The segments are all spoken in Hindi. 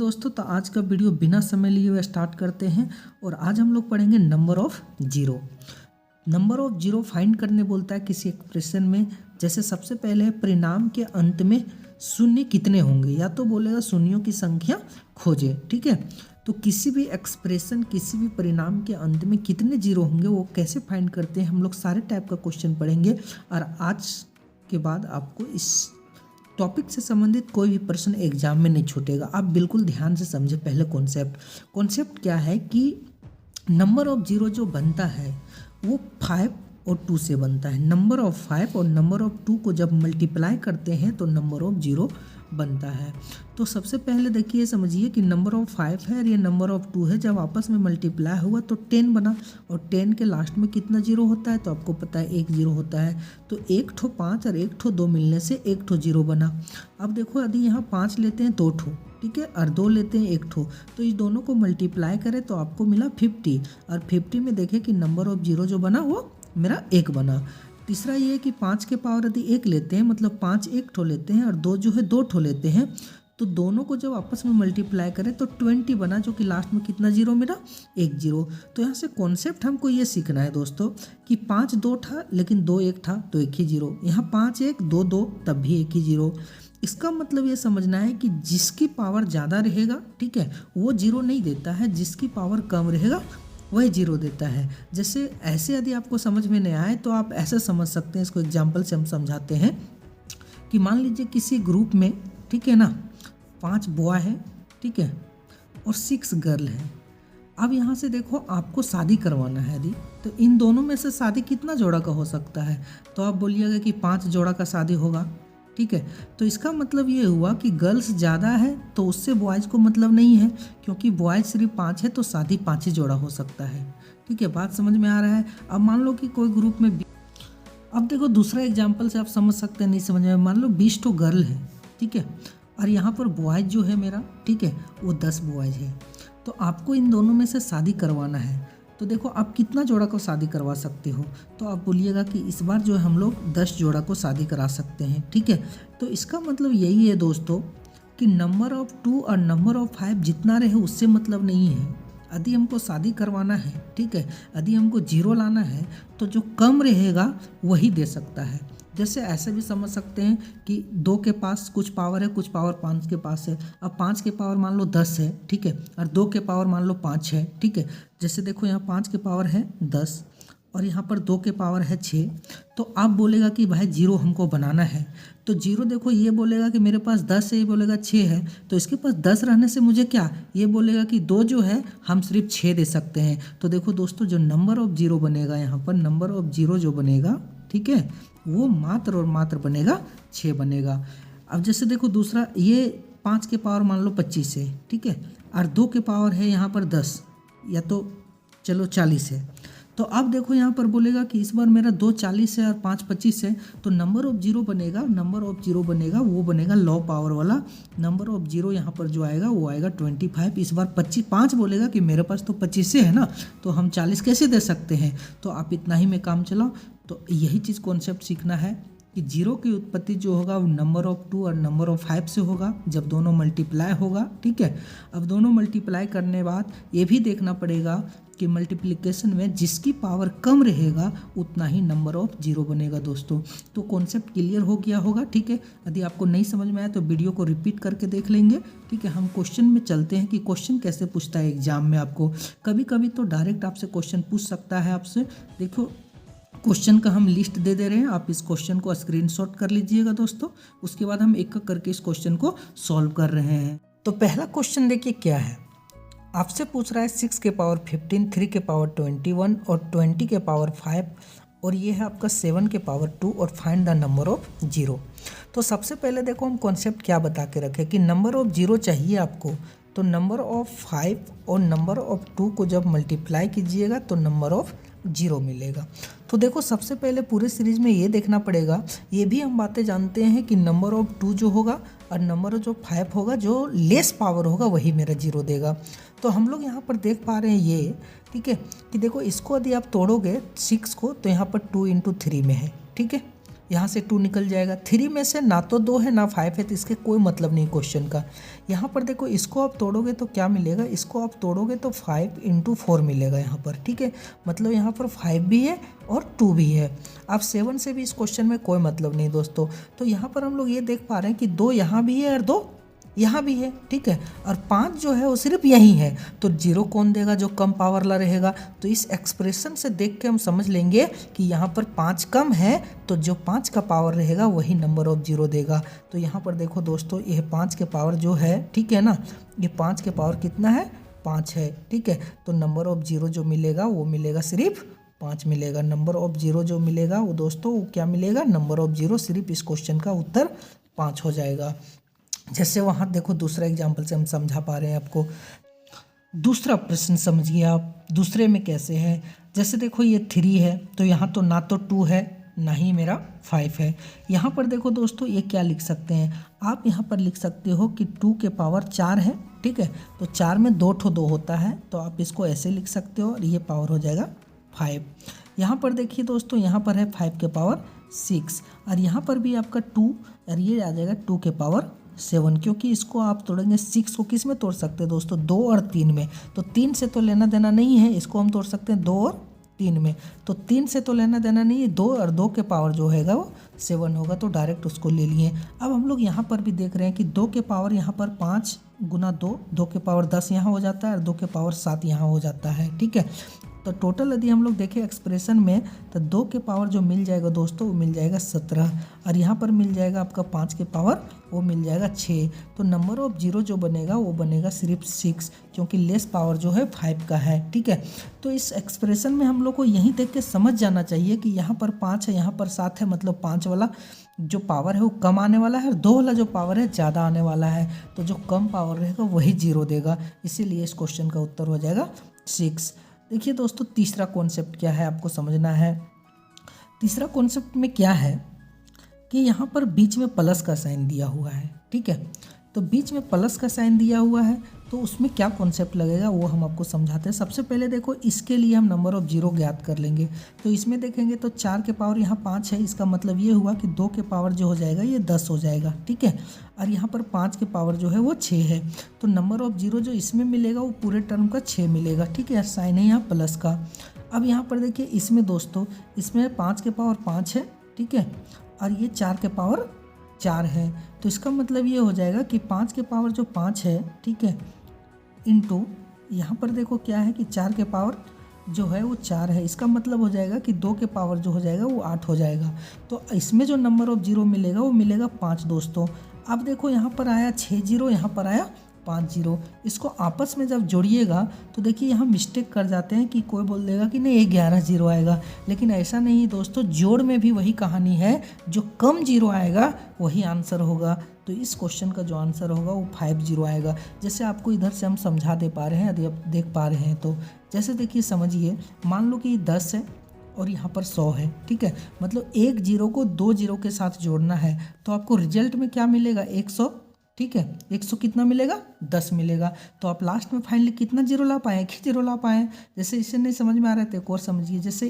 दोस्तों, तो आज का वीडियो बिना समय लिए हुए स्टार्ट करते हैं। और आज हम लोग पढ़ेंगे number of zero. Number of zero find करने बोलता है किसी एक्सप्रेशन में। जैसे सबसे पहले परिणाम के अंत में शून्य कितने होंगे, या तो बोलेगा शून्यों की संख्या खोजे। ठीक है, तो किसी भी एक्सप्रेशन, किसी भी परिणाम के अंत में कितने जीरो होंगे वो कैसे फाइंड करते हैं, हम लोग सारे टाइप का क्वेश्चन पढ़ेंगे। और आज के बाद आपको इस टॉपिक से संबंधित कोई भी प्रश्न एग्जाम में नहीं छूटेगा। आप बिल्कुल ध्यान से समझे। पहले कॉन्सेप्ट क्या है कि नंबर ऑफ जीरो जो बनता है वो 5 और 2 से बनता है। नंबर ऑफ 5 और नंबर ऑफ 2 को जब मल्टीप्लाई करते हैं तो नंबर ऑफ जीरो बनता है। तो सबसे पहले देखिए, समझिए कि नंबर ऑफ 5 है और ये नंबर ऑफ 2 है। जब आपस में मल्टीप्लाई हुआ तो 10 बना, और 10 के लास्ट में कितना जीरो होता है तो आपको पता है 1 जीरो होता है। तो एक ठो 5 और एक ठो 2 मिलने से एक ठो जीरो बना। अब देखो, यदि यहाँ 5 लेते हैं 2 ठो, ठीक है, और 2 लेते हैं 1 ठो, तो इस दोनों को मल्टीप्लाई करें तो आपको मिला 50। और 50 में देखें कि नंबर ऑफ जीरो जो बना वो मेरा 1 बना। तीसरा ये है कि 5 के पावर यदि 1 लेते हैं, मतलब 5 एक ठो लेते हैं और 2 जो है 2 ठो लेते हैं, तो दोनों को जब आपस में मल्टीप्लाई करें तो 20 बना, जो कि लास्ट में कितना जीरो मेरा 1 जीरो। तो यहाँ से कॉन्सेप्ट हमको ये सीखना है दोस्तों कि 5 2 था लेकिन 2 1 था तो 1 ही जीरो। यहाँ 5 1 2 2 तब भी 1 ही जीरो। इसका मतलब ये समझना है कि जिसकी पावर ज़्यादा रहेगा, ठीक है, वो जीरो नहीं देता है, जिसकी पावर कम रहेगा वही जीरो देता है। जैसे ऐसे यदि आपको समझ में नहीं आए तो आप ऐसे समझ सकते हैं, इसको एग्जाम्पल से हम समझाते हैं कि मान लीजिए किसी ग्रुप में, ठीक है ना, 5 बॉय है, ठीक है, और 6 गर्ल है। अब यहाँ से देखो, आपको शादी करवाना है यदि, तो इन दोनों में से शादी कितना जोड़ा का हो सकता है, तो आप बोलिएगा कि 5 जोड़ा का शादी होगा। ठीक है, तो इसका मतलब ये हुआ कि गर्ल्स ज़्यादा है तो उससे बॉयज़ को मतलब नहीं है, क्योंकि बॉयज़ सिर्फ 5 है तो शादी 5 ही जोड़ा हो सकता है। ठीक है, बात समझ में आ रहा है। अब मान लो कि कोई ग्रुप में, अब देखो दूसरा एग्जाम्पल से आप समझ सकते हैं, नहीं समझ में, मान लो 20 तो गर्ल है, ठीक है, और यहाँ पर बॉयज़ जो है मेरा, ठीक है, वो 10 बॉयज़ है। तो आपको इन दोनों में से शादी करवाना है। तो देखो आप कितना जोड़ा को शादी करवा सकते हो, तो आप बोलिएगा कि इस बार जो है हम लोग 10 जोड़ा को शादी करा सकते हैं। ठीक है, तो इसका मतलब यही है दोस्तों कि नंबर ऑफ 2 और नंबर ऑफ 5 जितना रहे उससे मतलब नहीं है। यदि हमको शादी करवाना है, ठीक है, यदि हमको जीरो लाना है तो जो कम रहेगा वही दे सकता है। जैसे ऐसे भी समझ सकते हैं कि 2 के पास कुछ पावर है, कुछ पावर 5 के पास है। अब 5 के पावर मान लो 10 है, ठीक है, और 2 के पावर मान लो 5 है। ठीक है, जैसे देखो यहाँ 5 के पावर है 10 और यहाँ पर 2 के पावर है 6। तो आप बोलेगा कि भाई जीरो हमको बनाना है, तो जीरो देखो ये बोलेगा कि मेरे पास 10 है, ये बोलेगा 6 है, तो इसके पास 10 रहने से मुझे क्या, ये बोलेगा कि 2 जो है हम सिर्फ 6 दे सकते हैं। तो देखो दोस्तों, जो नंबर ऑफ जीरो बनेगा यहाँ पर, नंबर ऑफ जीरो जो बनेगा, ठीक है, वो मात्र और मात्र बनेगा 6 बनेगा। अब जैसे देखो दूसरा, ये 5 के पावर मान लो 25 है, ठीक है, और 2 के पावर है यहाँ पर 10, या तो चलो 40 है। तो अब देखो यहाँ पर बोलेगा कि इस बार मेरा 2 40 है और 5 25 है, तो नंबर ऑफ जीरो बनेगा, नंबर ऑफ जीरो बनेगा वो बनेगा लो पावर वाला। नंबर ऑफ जीरो यहाँ पर जो आएगा वो आएगा 25। इस बार 5 बोलेगा कि मेरे पास तो 25 से है ना, तो हम 40 कैसे दे सकते हैं, तो आप इतना ही में काम चलाओ। तो यही चीज़ कॉन्सेप्ट सीखना है कि जीरो की उत्पत्ति जो होगा वो नंबर ऑफ 2 और नंबर ऑफ 5 से होगा, जब दोनों मल्टीप्लाई होगा। ठीक है, अब दोनों मल्टीप्लाई करने बाद ये भी देखना पड़ेगा कि मल्टीप्लिकेशन में जिसकी पावर कम रहेगा उतना ही नंबर ऑफ जीरो बनेगा दोस्तों। तो कॉन्सेप्ट क्लियर हो गया होगा। ठीक है, यदि आपको नहीं समझ में आया तो वीडियो को रिपीट करके देख लेंगे। ठीक है, हम क्वेश्चन में चलते हैं कि क्वेश्चन कैसे पूछता है एग्जाम में आपको। कभी कभी तो डायरेक्ट आपसे क्वेश्चन पूछ सकता है आपसे। देखो क्वेश्चन का हम लिस्ट दे रहे हैं, आप इस क्वेश्चन को स्क्रीनशॉट कर लीजिएगा दोस्तों। उसके बाद हम एक एक करके इस क्वेश्चन को सॉल्व कर रहे हैं। तो पहला क्वेश्चन देखिए क्या है, आपसे पूछ रहा है 6 के पावर 15, 3 के पावर 21 और 20 के पावर 5, और ये है आपका 7 के पावर 2, और find the number of zero. तो सबसे पहले देखो हम कॉन्सेप्ट क्या बता के रखें कि नंबर ऑफ जीरो चाहिए आपको, तो नंबर ऑफ 5 और नंबर ऑफ 2 को जब मल्टीप्लाई कीजिएगा तो नंबर ऑफ जीरो मिलेगा। तो देखो सबसे पहले पूरे सीरीज में ये देखना पड़ेगा, ये भी हम बातें जानते हैं कि नंबर ऑफ 2 जो होगा और नंबर जो 5 होगा, जो लेस पावर होगा वही मेरा जीरो देगा। तो हम लोग यहाँ पर देख पा रहे हैं ये, ठीक है, कि देखो इसको यदि आप तोड़ोगे 6 को तो यहाँ पर 2 × 3 में है, ठीक है, यहाँ से 2 निकल जाएगा। 3 में से ना तो 2 है ना 5 है, तो इसके कोई मतलब नहीं क्वेश्चन का। यहाँ पर देखो इसको आप तोड़ोगे तो क्या मिलेगा, इसको आप तोड़ोगे तो 5 × 4 मिलेगा यहाँ पर, ठीक है। मतलब यहाँ पर 5 भी है और 2 भी है। अब 7 से भी इस क्वेश्चन में कोई मतलब नहीं दोस्तों। तो यहाँ पर हम लोग ये देख पा रहे हैं कि 2 यहाँ भी है और 2 यहाँ भी है, ठीक है। और 5 जो है वो सिर्फ यही है, तो 0 कौन देगा, जो कम पावर वाला रहेगा। तो इस एक्सप्रेशन से देख के हम समझ लेंगे कि यहाँ पर 5 कम है, तो जो 5 का पावर रहेगा वही नंबर ऑफ 0 देगा। तो यहाँ पर देखो दोस्तों, यह 5 के पावर जो है, ठीक है ना, ये 5 के पावर कितना है, 5 है, ठीक है। तो नंबर ऑफ 0 जो मिलेगा वो मिलेगा सिर्फ 5 मिलेगा। नंबर ऑफ 0 जो मिलेगा वो दोस्तों वो क्या मिलेगा, नंबर ऑफ 0, सिर्फ इस क्वेश्चन का उत्तर 5 हो जाएगा। जैसे वहाँ देखो दूसरा एग्जाम्पल से हम समझा पा रहे हैं आपको। दूसरा प्रश्न समझिए आप, दूसरे में कैसे है। जैसे देखो ये 3 है, तो यहाँ तो ना तो 2 है ना ही मेरा 5 है। यहाँ पर देखो दोस्तों ये क्या लिख सकते हैं, आप यहाँ पर लिख सकते हो कि 2 के पावर 4 है, ठीक है। तो 4 में 2 ठो 2 होता है, तो आप इसको ऐसे लिख सकते हो और ये पावर हो जाएगा 5। यहाँ पर देखिए दोस्तों, यहाँ पर है 5 के पावर 6 और यहाँ पर भी आपका 2 और ये आ जाएगा 2 के पावर 7, क्योंकि इसको आप तोड़ेंगे 6 को किस में तोड़ सकते हैं दोस्तों, 2 और 3 में। तो 3 से तो लेना देना नहीं है, इसको हम तोड़ सकते हैं 2 और 3 में। तो 3 से तो लेना देना नहीं है, 2 और 2 के पावर जो हैगा वो 7 होगा, तो डायरेक्ट उसको ले लिए। अब हम लोग यहाँ पर भी देख रहे हैं कि 2 के पावर यहाँ पर 5 × 2, 2 के पावर 10 यहाँ हो जाता है और 2 के पावर 7 यहाँ हो जाता है, ठीक है। तो टोटल यदि हम लोग देखें एक्सप्रेशन में, तो 2 के पावर जो मिल जाएगा दोस्तों वो मिल जाएगा 17 और यहाँ पर मिल जाएगा आपका 5 के पावर वो मिल जाएगा 6। तो नंबर ऑफ 0 जो बनेगा वो बनेगा सिर्फ 6, क्योंकि लेस पावर जो है 5 का है, ठीक है। तो इस एक्सप्रेशन में हम लोग को यही देख के समझ जाना चाहिए कि यहाँ पर 5 है, यहाँ पर 7 है, मतलब 5 वाला जो पावर है वो कम आने वाला है और 2 वाला जो पावर है ज़्यादा आने वाला है। तो जो कम पावर रहेगा वही 0 देगा, इसीलिए इस क्वेश्चन का उत्तर हो जाएगा 6। देखिए दोस्तों तीसरा कॉन्सेप्ट क्या है आपको समझना है। तीसरा कॉन्सेप्ट में क्या है कि यहाँ पर बीच में प्लस का साइन दिया हुआ है, ठीक है। तो बीच में प्लस का साइन दिया हुआ है, तो उसमें क्या कॉन्सेप्ट लगेगा वो हम आपको समझाते हैं। सबसे पहले देखो इसके लिए हम नंबर ऑफ 0 ज्ञात कर लेंगे। तो इसमें देखेंगे तो 4 के पावर यहाँ 5 है, इसका मतलब ये हुआ कि 2 के पावर जो हो जाएगा ये 10 हो जाएगा, ठीक है। और यहाँ पर 5 के पावर जो है वो 6 है, तो नंबर ऑफ 0 जो इसमें मिलेगा वो पूरे टर्म का 6 मिलेगा, ठीक है। साइन है यहाँ प्लस का। अब यहाँ पर देखिए इसमें दोस्तों, इसमें 5 के पावर 5 है, ठीक है, और ये 4 के पावर 4 है। तो इसका मतलब ये हो जाएगा कि 5 के पावर जो 5 है, ठीक है, इनटू यहाँ पर देखो क्या है कि 4 के पावर जो है वो 4 है। इसका मतलब हो जाएगा कि 2 के पावर जो हो जाएगा वो 8 हो जाएगा। तो इसमें जो नंबर ऑफ 0 मिलेगा वो मिलेगा 5 दोस्तों। अब देखो यहाँ पर आया 6 0, यहाँ पर आया 5 0। इसको आपस में जब जोड़िएगा तो देखिए यहाँ मिस्टेक कर जाते हैं कि कोई बोल देगा कि नहीं 11 0 आएगा, लेकिन ऐसा नहीं दोस्तों, जोड़ में भी वही कहानी है, जो कम 0 आएगा वही आंसर होगा। तो इस क्वेश्चन का जो आंसर होगा वो 5 0 आएगा। जैसे आपको इधर से हम समझा दे पा रहे हैं, यदि आप देख पा रहे हैं तो जैसे देखिए समझिए, मान लो कि 10 है और यहाँ पर 100 है, ठीक है। मतलब एक 0 को 2 0 के साथ जोड़ना है, तो आपको रिजल्ट में क्या मिलेगा, 100, ठीक है। 100 कितना मिलेगा, 10 मिलेगा। तो आप लास्ट में फाइनली कितना 0 ला पाए, एक ही 0 ला पाए। जैसे इससे नहीं समझ में आ रहा है तो एक और समझिए, जैसे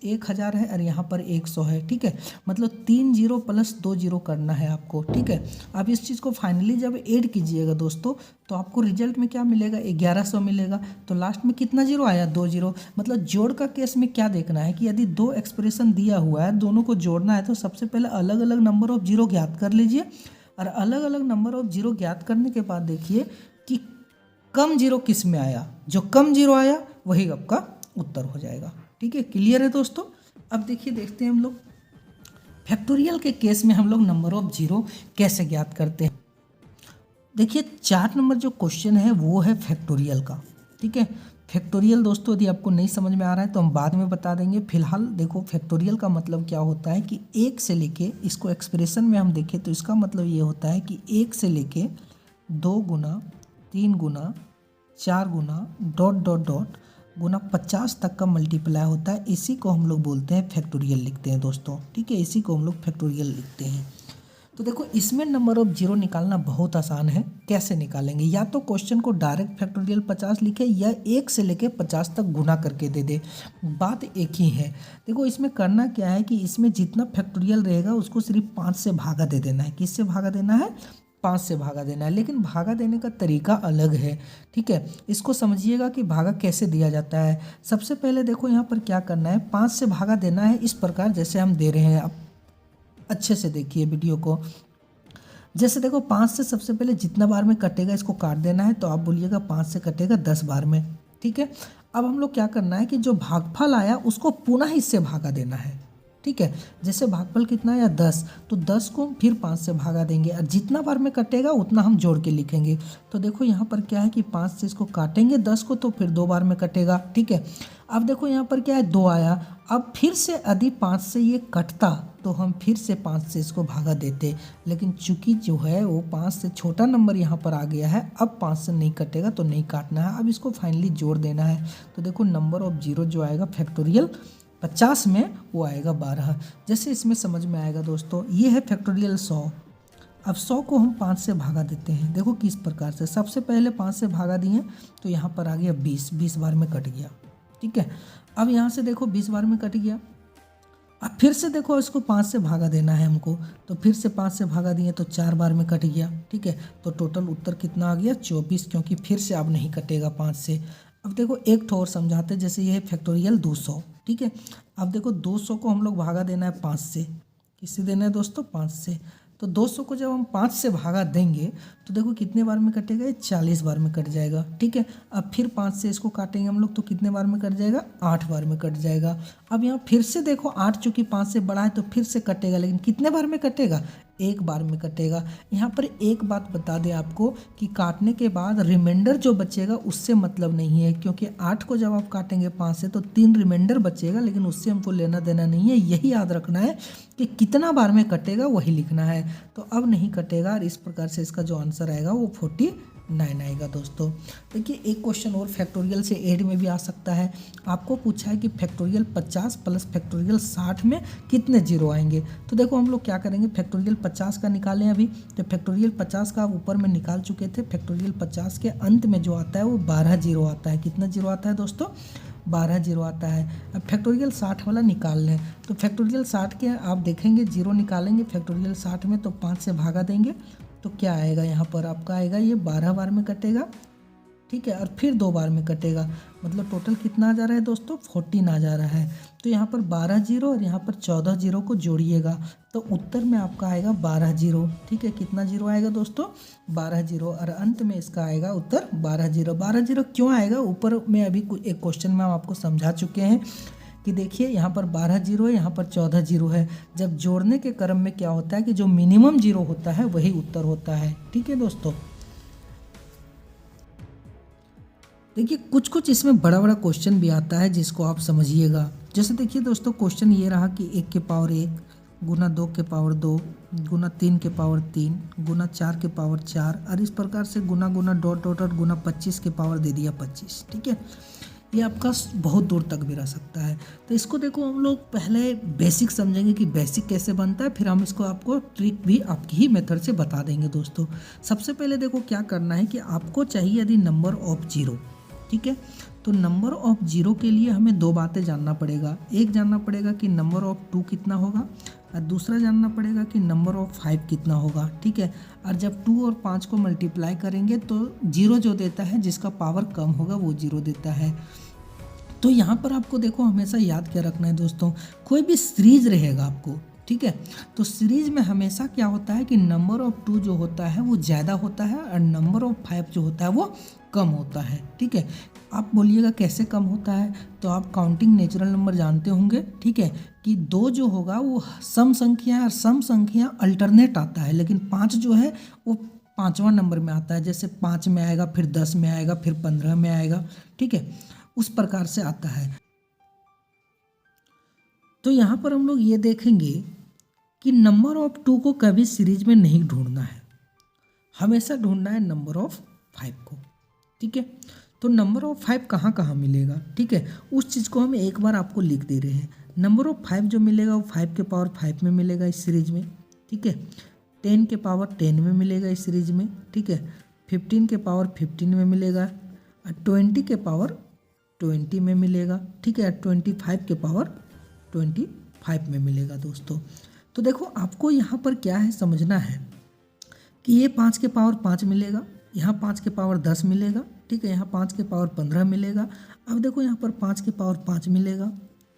1000 है और यहाँ पर 100 है, ठीक है। मतलब 3 0 प्लस 2 0 करना है आपको, ठीक है। अब इस चीज़ को फाइनली जब ऐड कीजिएगा दोस्तों, तो आपको रिजल्ट में क्या मिलेगा, 1100 मिलेगा। तो लास्ट में कितना 0 आया, 2 0। मतलब जोड़ का केस में क्या देखना है कि यदि 2 एक्सप्रेशन दिया हुआ है, दोनों को जोड़ना है, तो सबसे पहले अलग अलग नंबर ऑफ 0 ज्ञात कर लीजिए। और अलग अलग नंबर ऑफ 0 ज्ञात करने के बाद देखिए कि कम 0 किस में आया, जो कम 0 आया वही आपका उत्तर हो जाएगा, ठीक है। क्लियर है दोस्तों। अब देखिए देखते हैं हम लोग फैक्टोरियल के केस में हम लोग नंबर ऑफ 0 कैसे ज्ञात करते हैं। देखिए 4 नंबर जो क्वेश्चन है वो है फैक्टोरियल का, ठीक है। फैक्टोरियल दोस्तों यदि आपको नहीं समझ में आ रहा है तो हम बाद में बता देंगे। फिलहाल देखो फैक्टोरियल का मतलब क्या होता है कि 1 से लेके, इसको एक्सप्रेशन में हम देखें तो इसका मतलब ये होता है कि 1 से लेके 2 गुना 3 गुना 4 गुना डॉट डॉट डॉट गुना 50 तक का मल्टीप्लाई होता है। इसी को हम लोग बोलते हैं फैक्टोरियल लिखते हैं दोस्तों, ठीक है। इसी को हम लोग फैक्टोरियल लिखते हैं। तो देखो इसमें नंबर ऑफ जीरो निकालना बहुत आसान है। कैसे निकालेंगे, या तो क्वेश्चन को डायरेक्ट फैक्टोरियल 50 लिखे या 1 से लेके 50 तक गुना करके दे दे, बात एक ही है। देखो इसमें करना क्या है कि इसमें जितना फैक्टोरियल रहेगा उसको सिर्फ 5 से भागा दे देना है। किससे भागा देना है? 5 से भागा देना है, लेकिन भागा देने का तरीका अलग है। ठीक है, इसको समझिएगा कि भागा कैसे दिया जाता है। सबसे पहले देखो यहाँ पर क्या करना है, 5 से भागा देना है इस प्रकार जैसे हम दे रहे हैं। आप अच्छे से देखिए वीडियो को। जैसे देखो 5 से सबसे पहले जितना बार में कटेगा इसको काट देना है, तो आप बोलिएगा 5 से कटेगा 10 बार में। ठीक है, अब हम लोग क्या करना है कि जो भागफल आया उसको पुनः इससे भागा देना है। ठीक है, जैसे भागफल कितना आया 10, तो 10 को फिर 5 से भागा देंगे और जितना बार में कटेगा उतना हम जोड़ के लिखेंगे। तो देखो यहाँ पर क्या है कि 5 से इसको काटेंगे 10 को, तो फिर 2 बार में कटेगा। ठीक है, अब देखो यहाँ पर क्या है 2 आया। अब फिर से यदि 5 से ये कटता तो हम फिर से 5 से इसको भागा देते, लेकिन चूंकि जो है वो 5 से छोटा नंबर यहाँ पर आ गया है, अब 5 से नहीं कटेगा तो नहीं काटना है। अब इसको फाइनली जोड़ देना है। तो देखो नंबर ऑफ जीरो जो आएगा फैक्टोरियल 50 में वो आएगा 12। जैसे इसमें समझ में आएगा दोस्तों, ये है फैक्टोरियल 100। अब 100 को हम 5 से भागा देते हैं। देखो किस प्रकार से, सबसे पहले 5 से भागा दिए तो यहाँ पर आ गया 20 बार में कट गया। ठीक है, अब यहाँ से देखो 20 बार में कट गया। अब फिर से देखो इसको 5 से भागा देना है हमको, तो फिर से 5 से भागा दिए तो 4 बार में कट गया। ठीक है, तो टोटल उत्तर कितना आ गया 24, क्योंकि फिर से अब नहीं कटेगा 5 से। अब देखो एक ठो और समझाते, जैसे ये है फैक्टोरियल 200। ठीक है, अब देखो 200 को हम लोग भागा देना है 5 से। किससे देना है दोस्तों? 5 से। तो 200 को जब हम 5 से भागा देंगे तो देखो कितने बार में कटेगा, ये 40 बार में कट जाएगा। ठीक है, अब फिर 5 से इसको काटेंगे हम लोग तो कितने बार में कट जाएगा? 8 बार में कट जाएगा। अब यहाँ फिर से देखो 8 चूँकि 5 से बड़ा है तो फिर से कटेगा, लेकिन कितने बार में कटेगा? 1 बार में कटेगा। यहाँ पर एक बात बता दें आपको कि काटने के बाद रिमाइंडर जो बचेगा उससे मतलब नहीं है, क्योंकि 8 को जब आप काटेंगे 5 से तो 3 रिमाइंडर बचेगा, लेकिन उससे हमको लेना देना नहीं है। यही याद रखना है कि कितना बार में कटेगा वही लिखना है। तो अब नहीं कटेगा और इस प्रकार से इसका जो आंसर आएगा वो 49 आएगा दोस्तों। देखिए एक क्वेश्चन और फैक्टोरियल से एड में भी आ सकता है। आपको पूछा है कि फैक्टोरियल 50 प्लस फैक्टोरियल 60 में कितने जीरो आएंगे। तो देखो हम लोग क्या करेंगे, फैक्टोरियल 50 का निकालें अभी। तो फैक्टोरियल 50 का ऊपर में निकाल चुके थे। फैक्टोरियल 50 के अंत में जो आता है वो 12 जीरो आता है। कितना जीरो आता है दोस्तों? 12 जीरो आता है। अब फैक्टोरियल 60 वाला निकाल लें, तो फैक्टोरियल 60 के आप देखेंगे जीरो निकालेंगे फैक्टोरियल 60 में, तो 5 से भागा देंगे तो क्या आएगा यहाँ पर आपका आएगा, ये 12 बार में कटेगा। ठीक है, और फिर 2 बार में कटेगा, मतलब टोटल कितना आ जा रहा है दोस्तों? 14 आ जा रहा है। तो यहाँ पर 12 जीरो और यहाँ पर 14 जीरो को जोड़िएगा तो उत्तर में आपका आएगा 12 जीरो। ठीक है, कितना जीरो आएगा दोस्तों? 12 जीरो, और अंत में इसका आएगा उत्तर 12 जीरो। 12 जीरो क्यों आएगा? ऊपर में अभी एक क्वेश्चन में हम आपको समझा चुके हैं कि देखिए यहाँ पर 12 जीरो है, यहाँ पर 14 जीरो है। जब जोड़ने के क्रम में क्या होता है कि जो मिनिमम जीरो होता है वही उत्तर होता है। ठीक है दोस्तों, देखिए कुछ कुछ इसमें बड़ा बड़ा क्वेश्चन भी आता है जिसको आप समझिएगा। जैसे देखिए दोस्तों क्वेश्चन ये रहा कि 1 के पावर 1 गुना 2 के पावर 2 गुना 3 के पावर 3 गुना 4 के पावर 4, और इस प्रकार से गुना गुना डॉट डॉट और गुना 25 के पावर दे दिया 25। ठीक है, ये आपका बहुत दूर तक भी रह सकता है। तो इसको देखो हम लोग पहले बेसिक समझेंगे कि बेसिक कैसे बनता है, फिर हम इसको आपको ट्रिक भी आपकी ही मेथड से बता देंगे दोस्तों। सबसे पहले देखो क्या करना है कि आपको चाहिए यदि नंबर ऑफ जीरो। ठीक है, तो नंबर ऑफ जीरो के लिए हमें 2 बातें जानना पड़ेगा। एक जानना पड़ेगा कि नंबर ऑफ 2 कितना होगा, और दूसरा जानना पड़ेगा कि नंबर ऑफ 5 कितना होगा। ठीक है, और जब 2 और 5 को मल्टीप्लाई करेंगे तो जीरो जो देता है, जिसका पावर कम होगा वो जीरो देता है। तो यहाँ पर आपको देखो हमेशा याद क्या रखना है दोस्तों, कोई भी सीरीज रहेगा आपको, ठीक है, तो सीरीज में हमेशा क्या होता है कि नंबर ऑफ 2 जो होता है वो ज़्यादा होता है और नंबर ऑफ 5 जो होता है वो कम होता है। ठीक है, आप बोलिएगा कैसे कम होता है, तो आप काउंटिंग नेचुरल नंबर जानते होंगे। ठीक है, कि 2 जो होगा वो सम संख्या है और सम संख्या अल्टरनेट आता है, लेकिन 5 जो है वो 5वां नंबर में आता है। जैसे 5 में आएगा, फिर 10 में आएगा, फिर 15 में आएगा। ठीक है, उस प्रकार से आता है। तो यहाँ पर हम लोग ये देखेंगे कि नंबर ऑफ 2 को कभी सीरीज में नहीं ढूंढना है, हमेशा ढूंढना है नंबर ऑफ 5 को। ठीक है, तो नंबर ऑफ 5 कहाँ कहाँ मिलेगा, ठीक है, उस चीज़ को हम एक बार आपको लिख दे रहे हैं। नंबर ऑफ 5 जो मिलेगा वो 5 के पावर 5 में मिलेगा इस सीरीज में। ठीक है, 10 के पावर 10 में मिलेगा इस सीरीज में, ठीक है। 15 के पावर 15 में मिलेगा और 20 के पावर 20 में मिलेगा, ठीक है। 25 के पावर 25 में मिलेगा दोस्तों। तो देखो आपको यहाँ पर क्या है समझना है कि ये 5 के पावर 5 मिलेगा, यहाँ 5 के पावर 10 मिलेगा, ठीक है। यहाँ 5 के पावर 15 मिलेगा। अब देखो यहाँ पर 5 के पावर 5 मिलेगा,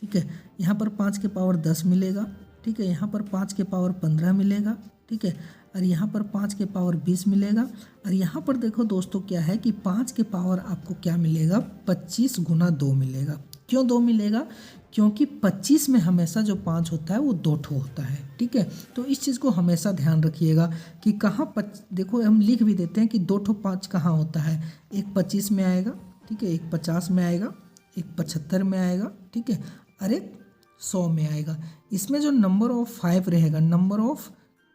ठीक है। यहाँ पर 5 के पावर 10 मिलेगा, ठीक है। यहाँ पर 5 के पावर 15 मिलेगा, ठीक है। और यहाँ पर 5 के पावर 20 मिलेगा। और यहाँ पर देखो दोस्तों क्या है कि 5 के पावर आपको क्या मिलेगा, 25 गुना 2 मिलेगा। क्यों 2 मिलेगा? क्योंकि 25 में हमेशा जो 5 होता है वो 2 ठो होता है, ठीक है। तो इस चीज़ को हमेशा ध्यान रखिएगा कि कहाँ देखो हम लिख भी देते हैं कि 2 ठो 5 कहाँ होता है। एक 25 में आएगा, ठीक है। एक 50 में आएगा, एक 75 में आएगा, ठीक है। और एक 100 में आएगा। इसमें जो नंबर ऑफ 5 रहेगा, नंबर ऑफ,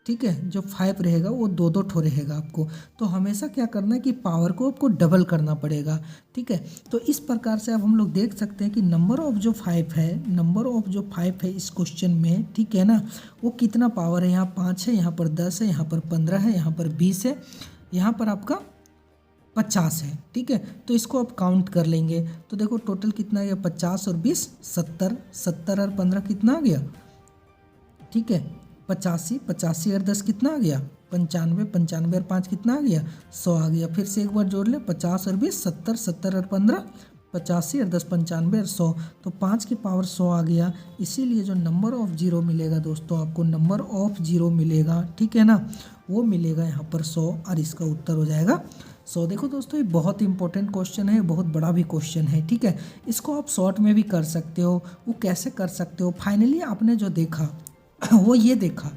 ठीक है, जो 5 रहेगा वो 2 ठो रहेगा आपको। तो हमेशा क्या करना है कि पावर को आपको डबल करना पड़ेगा, ठीक है। तो इस प्रकार से अब हम लोग देख सकते हैं कि नंबर ऑफ जो 5 है, नंबर ऑफ जो 5 है इस क्वेश्चन में, ठीक है ना, वो कितना पावर है। यहाँ 5 है, यहाँ पर 10 है, यहाँ पर 15 है, यहाँ पर 20 है, यहाँ पर आपका 50 है, ठीक है। तो इसको आप काउंट कर लेंगे तो देखो टोटल कितना आ गया, 50 और 20 70, 70 और 15 कितना आ गया, ठीक है, 85, 85 और 10 कितना आ गया, 95, 95 और 5 कितना आ गया, 100 आ गया। फिर से एक बार जोड़ ले, 50 और 20 70, 70 और 15 85 और 10 95 और 100, तो 5 की पावर 100 आ गया। इसीलिए जो नंबर ऑफ जीरो मिलेगा दोस्तों, आपको नंबर ऑफ जीरो मिलेगा, ठीक है ना, वो मिलेगा यहाँ पर 100 और इसका उत्तर हो जाएगा 100। देखो दोस्तों ये बहुत इंपॉर्टेंट क्वेश्चन है, बहुत बड़ा भी क्वेश्चन है, ठीक है। इसको आप शॉर्ट में भी कर सकते हो। वो कैसे कर सकते हो, फाइनली आपने जो देखा वो ये देखा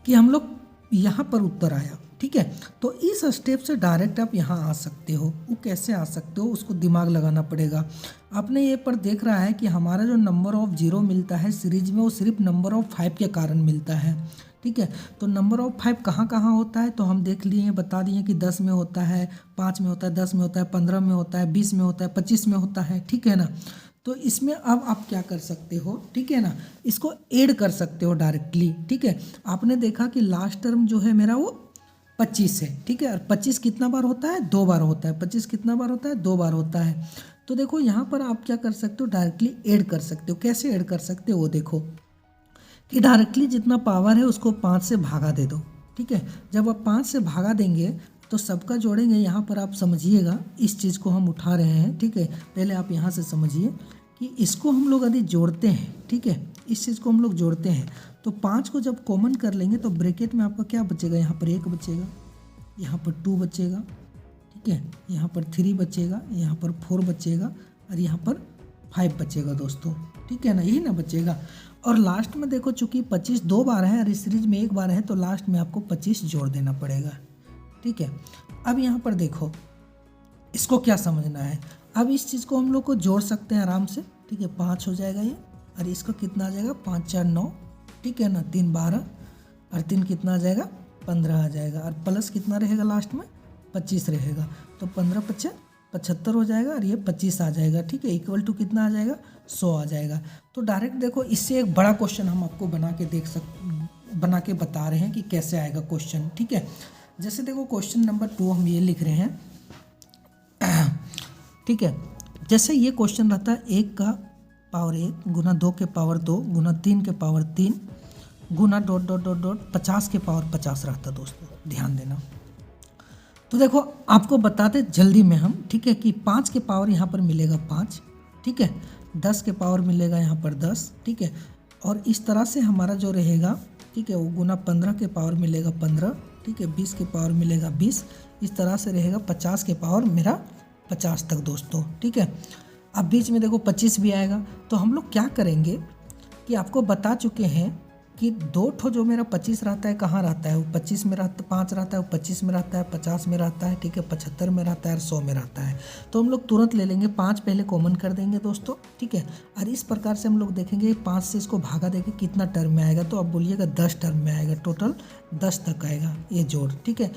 कि हम लोग यहाँ पर उत्तर आया, ठीक है। तो इस स्टेप से डायरेक्ट आप यहाँ आ सकते हो। वो कैसे आ सकते हो, उसको दिमाग लगाना पड़ेगा। आपने ये पर देख रहा है कि हमारा जो नंबर ऑफ जीरो मिलता है सीरीज में, वो सिर्फ नंबर ऑफ 5 के कारण मिलता है, ठीक है। तो नंबर ऑफ 5 कहाँ कहाँ होता है, तो हम देख लिए, बता दिए कि 10 में होता है, 5 में होता है, 10 में होता है, 15 में होता है, 20 में होता है, 25 में होता है, ठीक है ना। तो इसमें अब आप क्या कर सकते हो, ठीक है ना, इसको ऐड कर सकते हो डायरेक्टली, ठीक है। आपने देखा कि लास्ट टर्म जो है मेरा वो 25 है, ठीक है। और 25 कितना बार होता है, 2 बार होता है। 25 कितना बार होता है, 2 बार होता है। तो देखो यहाँ पर आप क्या कर सकते हो, डायरेक्टली ऐड कर सकते हो। कैसे ऐड कर सकते हो वो देखो कि डायरेक्टली जितना पावर है उसको 5 से भागा दे दो, ठीक है। जब आप 5 से भागा देंगे तो सबका जोड़ेंगे। यहाँ पर आप समझिएगा, इस चीज़ को हम उठा रहे हैं, ठीक है। पहले आप यहाँ से समझिए कि इसको हम लोग यदि जोड़ते हैं, ठीक है, इस चीज़ को हम लोग जोड़ते हैं तो 5 को जब कॉमन कर लेंगे तो ब्रैकेट में आपका क्या बचेगा, यहाँ पर 1 बचेगा, यहाँ पर 2 बचेगा, ठीक है, यहाँ पर 3 बचेगा, यहाँ पर 4 बचेगा और यहाँ पर 5 बचेगा दोस्तों, ठीक है ना, यही ना बचेगा। और लास्ट में देखो चूंकि 25 2 बार है और इस सीरीज में 1 बार है, तो लास्ट में आपको 25 जोड़ देना पड़ेगा, ठीक है। अब यहाँ पर देखो इसको क्या समझना है। अब इस चीज़ को हम लोग को जोड़ सकते हैं आराम से, ठीक है। 5 हो जाएगा ये, और इसका कितना आ जाएगा, 5 4 9, ठीक है ना, 3 12 और 3 कितना आ जाएगा, 15 आ जाएगा। और प्लस कितना रहेगा लास्ट में, 25 रहेगा। तो 15 5 75 हो जाएगा और ये 25 आ जाएगा, ठीक है। इक्वल टू कितना आ जाएगा, 100 आ जाएगा। तो डायरेक्ट देखो इससे एक बड़ा क्वेश्चन हम आपको बना के बता रहे हैं कि कैसे आएगा क्वेश्चन, ठीक है। जैसे देखो क्वेश्चन नंबर 2 हम ये लिख रहे हैं, ठीक है। जैसे ये क्वेश्चन रहता है 1 का पावर 1 गुना 2 के पावर 2 गुना 3 के पावर 3 गुना डॉट डॉट डॉट डॉट 50 के पावर 50 रहता दोस्तों, ध्यान देना। तो देखो आपको बताते जल्दी में हम, ठीक है, कि 5 के पावर यहाँ पर मिलेगा 5, ठीक है, 10 के पावर मिलेगा यहाँ पर 10, ठीक है। और इस तरह से हमारा जो रहेगा, ठीक है, वो गुना 15 के पावर मिलेगा 15, ठीक है, 20 के पावर मिलेगा 20, इस तरह से रहेगा 50 के पावर मेरा 50 तक दोस्तों, ठीक है। अब बीच में देखो 25 भी आएगा। तो हम लोग क्या करेंगे कि आपको बता चुके हैं कि 2 ठो जो मेरा 25 रहता है कहाँ रहता है, वो 25 में रहता, 5 रहता है, वो 25 में रहता है, 50 में रहता है, ठीक है, 75 में रहता है और 100 में रहता है। तो हम लोग तुरंत ले लेंगे, 5 पहले कॉमन कर देंगे दोस्तों, ठीक है। और इस प्रकार से हम लोग देखेंगे 5 से इसको भागा देंगे कितना टर्म में आएगा। तो अब बोलिएगा 10 टर्म में आएगा, टोटल 10 तक आएगा ये जोड़, ठीक है।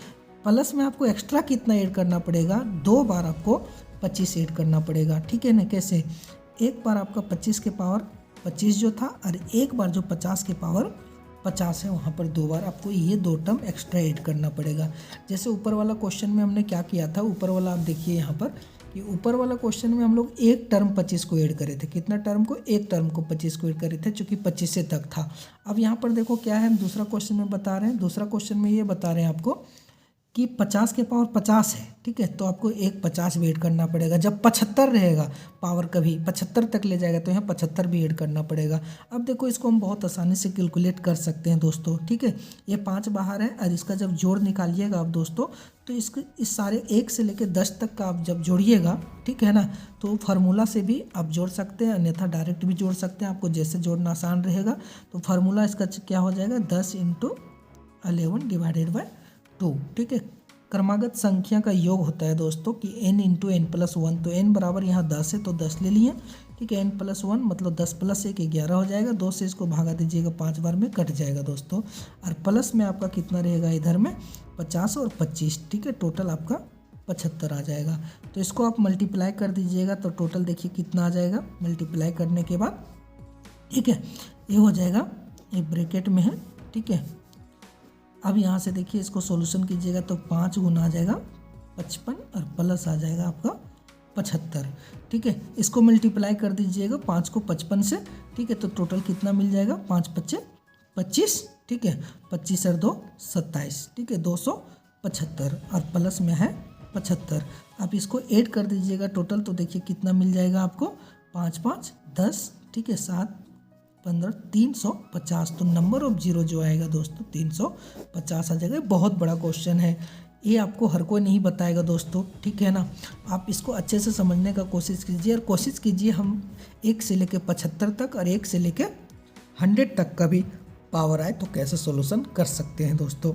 प्लस में आपको एक्स्ट्रा कितना ऐड करना पड़ेगा, 2 बार आपको 25 ऐड करना पड़ेगा, ठीक है ना। कैसे, एक बार आपका 25 के पावर 25 जो था और एक बार जो 50 के पावर 50 है वहाँ पर 2 बार आपको ये 2 टर्म एक्स्ट्रा ऐड करना पड़ेगा। जैसे ऊपर वाला क्वेश्चन में हमने क्या किया था, ऊपर वाला आप देखिए यहाँ पर कि ऊपर वाला क्वेश्चन में हम लोग एक टर्म 25 को ऐड करे थे। कितना टर्म को? एक टर्म को 25 को ऐड करे थे, चूँकि 25 से तक था। अब यहाँ पर देखो क्या है, हम दूसरा क्वेश्चन में बता रहे हैं, दूसरा क्वेश्चन में ये बता रहे हैं आपको कि 50 के पावर 50 है, ठीक है, तो आपको एक 50 भी ऐड करना पड़ेगा। जब 75 रहेगा पावर कभी 75 तक ले जाएगा तो यहाँ 75 भी ऐड करना पड़ेगा। अब देखो इसको हम बहुत आसानी से कैलकुलेट कर सकते हैं दोस्तों, ठीक है। ये 5 बाहर है और इसका जब जोड़ निकालिएगा आप दोस्तों, तो इस सारे 1 से लेकर 10 तक का आप जब जोड़िएगा, ठीक है ना, तो फार्मूला से भी आप जोड़ सकते हैं, अन्यथा डायरेक्ट भी जोड़ सकते हैं। आपको जैसे जोड़ना आसान रहेगा। तो फार्मूला इसका क्या हो जाएगा, 10 × 11 डिवाइडेड बाय 2, ठीक है। क्रमागत संख्या का योग होता है दोस्तों कि n × n+1, तो n बराबर यहाँ 10 है तो 10 ले लिए, ठीक है। n+1 मतलब 10 + 1 11 हो जाएगा। 2 से इसको भागा दीजिएगा 5 बार में कट जाएगा दोस्तों। और प्लस में आपका कितना रहेगा इधर में 50 और 25, ठीक है, टोटल आपका 75 आ जाएगा। तो इसको आप मल्टीप्लाई कर दीजिएगा तो टोटल देखिए कितना आ जाएगा मल्टीप्लाई करने के बाद, ठीक है। ये हो जाएगा, ये ब्रैकेट में है, ठीक है। अब यहाँ से देखिए इसको सॉल्यूशन कीजिएगा तो 5 गुना आ जाएगा 55 और प्लस आ जाएगा आपका 75, ठीक है। इसको मल्टीप्लाई कर दीजिएगा 5 को 55 से, ठीक है, तो टोटल कितना मिल जाएगा 5 × 5 = 25, ठीक है। 25 और 2 27, ठीक है, 275 और प्लस में है 75। आप इसको ऐड कर दीजिएगा टोटल तो देखिए कितना मिल जाएगा आपको 5 × 5 = 10, ठीक है, 7 × 15 350। तो नंबर ऑफ जीरो जो आएगा दोस्तों 350 आ जाएगा। बहुत बड़ा क्वेश्चन है, ये आपको हर कोई नहीं बताएगा दोस्तों, ठीक है ना। आप इसको अच्छे से समझने का कोशिश कीजिए और कोशिश कीजिए हम 1 से लेकर 75 तक और 1 से लेकर 100 तक का भी पावर आए तो कैसे सॉल्यूशन कर सकते हैं दोस्तों।